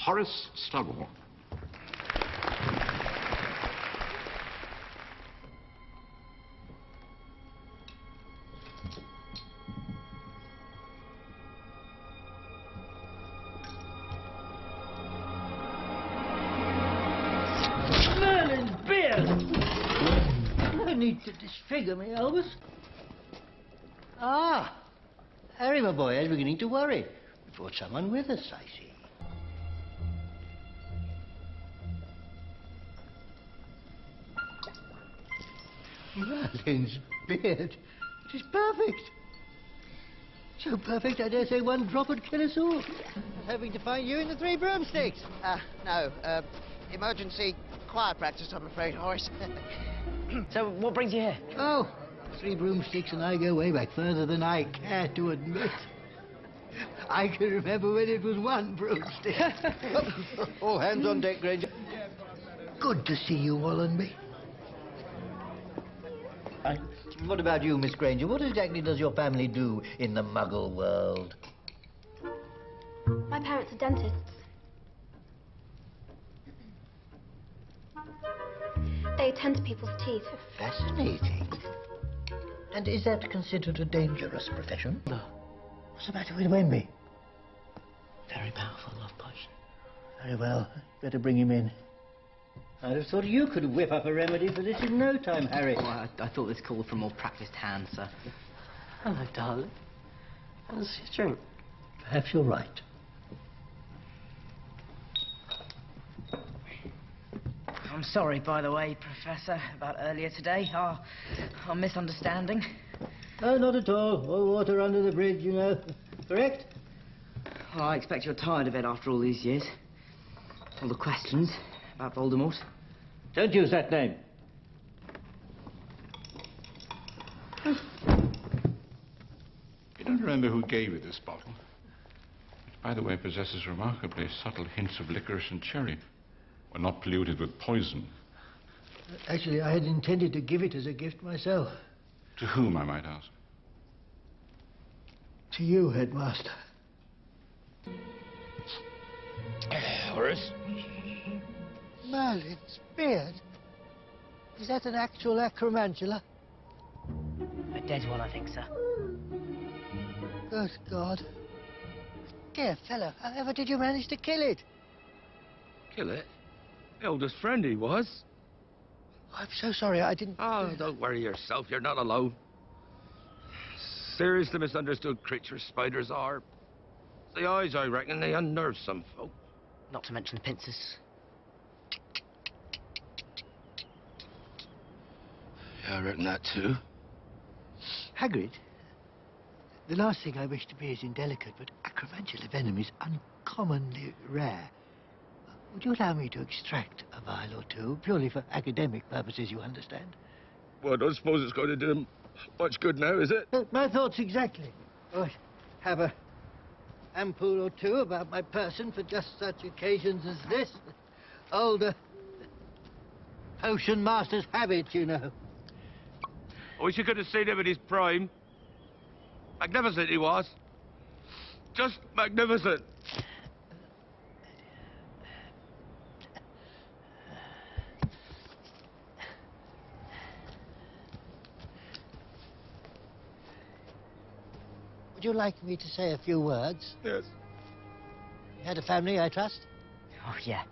Horace Slughorn. Merlin's beard! No need to disfigure me, Elvis. Ah, Harry, my boy, I was beginning to worry. We brought someone with us, I see. Merlin's beard. It is perfect. So perfect, I dare say one drop would kill us all. I was hoping to find you in the Three Broomsticks. No, emergency choir practice, I'm afraid, Horace. So, what brings you here? Oh, Three Broomsticks and I go way back, further than I care to admit. I can remember when it was one broomstick. All hands on deck, Granger. Good to see you, Wallenby. What about you, Miss Granger? What exactly does your family do in the Muggle world? My parents are dentists. They attend to people's teeth. Fascinating. And is that considered a dangerous profession? No. What's the matter with Wemby? Very powerful love potion. Very well. Better bring him in. I'd have thought you could whip up a remedy for this in no time, Harry. Well, I thought this called for more practiced hands, sir. Hello, darling. How's your drink? Perhaps you're right. I'm sorry, by the way, Professor, about earlier today. Our misunderstanding. No, not at all. All water under the bridge, you know. Correct? Well, I expect you're tired of it after all these years. All the questions about Voldemort. Don't use that name. You don't remember who gave you this bottle? Which, by the way, possesses remarkably subtle hints of licorice and cherry. Well, not polluted with poison. Actually, I had intended to give it as a gift myself. To whom, I might ask? To you, Headmaster. Horace? Merlin's beard? Is that an actual acromantula? A dead one, I think, sir. Good God. Dear fellow, however did you manage to kill it? Kill it? Eldest friend he was. I'm so sorry, I didn't... Oh, don't worry yourself, you're not alone. Seriously misunderstood creatures spiders are. The eyes, I reckon, they unnerve some folk. Not to mention the pincers. Yeah, I reckon that too. Hagrid, the last thing I wish to be is indelicate, but acromantula venom is uncommonly rare. Would you allow me to extract a vial or two, purely for academic purposes, you understand? Well, I don't suppose it's going to do them much good now, is it? My thoughts exactly. I have a ampoule or two about my person for just such occasions as this. Older potion master's habit, you know. I wish you could have seen him in his prime. Magnificent he was. Just magnificent. Would you like me to say a few words? Yes. You had a family, I trust? Oh, yeah.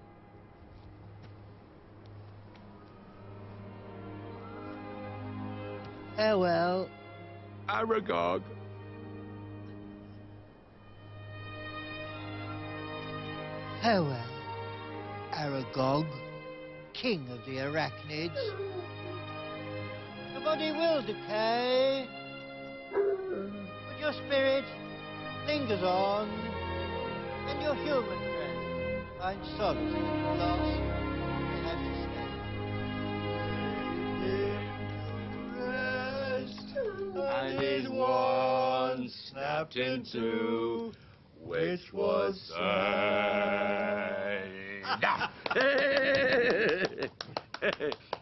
Farewell. Aragog. Farewell, Aragog, king of the arachnids. The body will decay, but your spirit lingers on, and your human friend finds solace in the loss they have sustained. And his wand snapped in two, which was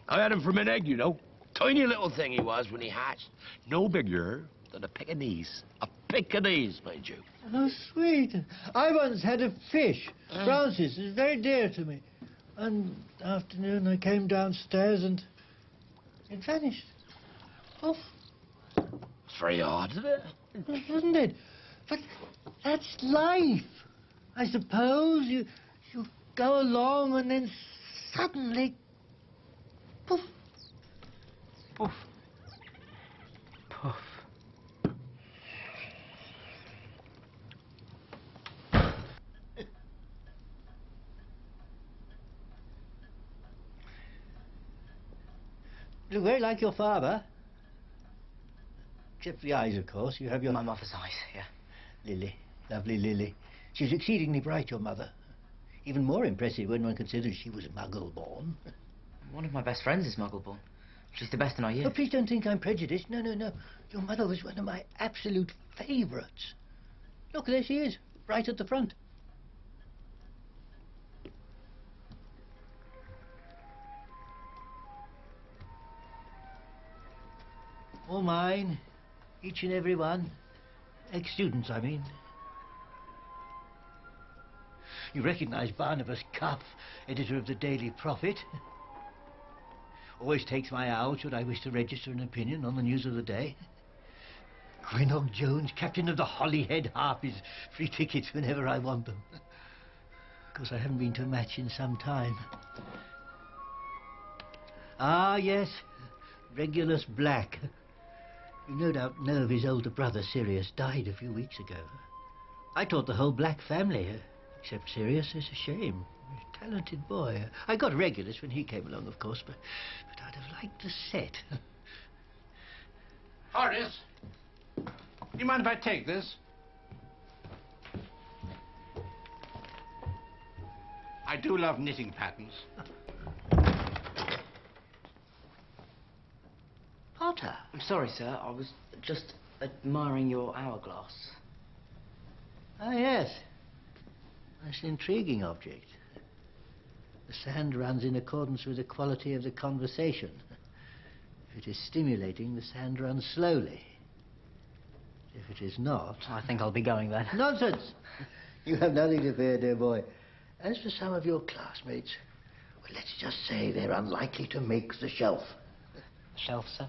I had him from an egg, you know. Tiny little thing he was when he hatched. No bigger than a Pekingese. A Pekingese, mind you. How sweet. I once had a fish. Francis is very dear to me. One afternoon I came downstairs and it vanished. Off. It's very hard, isn't it? Isn't it? But that's life. I suppose you go along and then suddenly, poof. Poof. Poof. You look very like your father. Except for the eyes, of course. You have your... My mother's eyes, yeah. Lily. Lovely Lily. She's exceedingly bright, your mother. Even more impressive when one considers she was Muggle-born. One of my best friends is Muggle-born. She's the best in our year. Oh, please don't think I'm prejudiced. No, no, no. Your mother was one of my absolute favourites. Look, there she is, right at the front. All mine. Each and every one. Ex-students, I mean. You recognise Barnabas Cuff, editor of the Daily Prophet. Always takes my hour should I wish to register an opinion on the news of the day. Greenock Jones, captain of the Holyhead Harpies, free tickets whenever I want them. Of course, I haven't been to a match in some time. Ah, yes, Regulus Black. You no doubt know of his older brother, Sirius, died a few weeks ago. I taught the whole Black family, except Sirius. It's a shame. He's a talented boy. I got Regulus when he came along, of course, but I'd have liked a set. Horace, do you mind if I take this? I do love knitting patterns. Potter. I'm sorry, sir. I was just admiring your hourglass. Ah, yes. That's an intriguing object. The sand runs in accordance with the quality of the conversation. If it is stimulating, the sand runs slowly. If it is not... I think I'll be going then. Nonsense! You have nothing to fear, dear boy. As for some of your classmates, well, let's just say they're unlikely to make the shelf. The shelf, sir?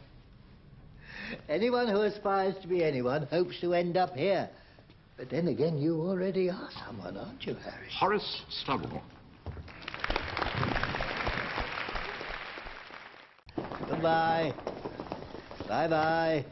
Anyone who aspires to be anyone hopes to end up here. But then again, you already are someone, aren't you, Harry? Horace Slughorn. Goodbye. Bye-bye.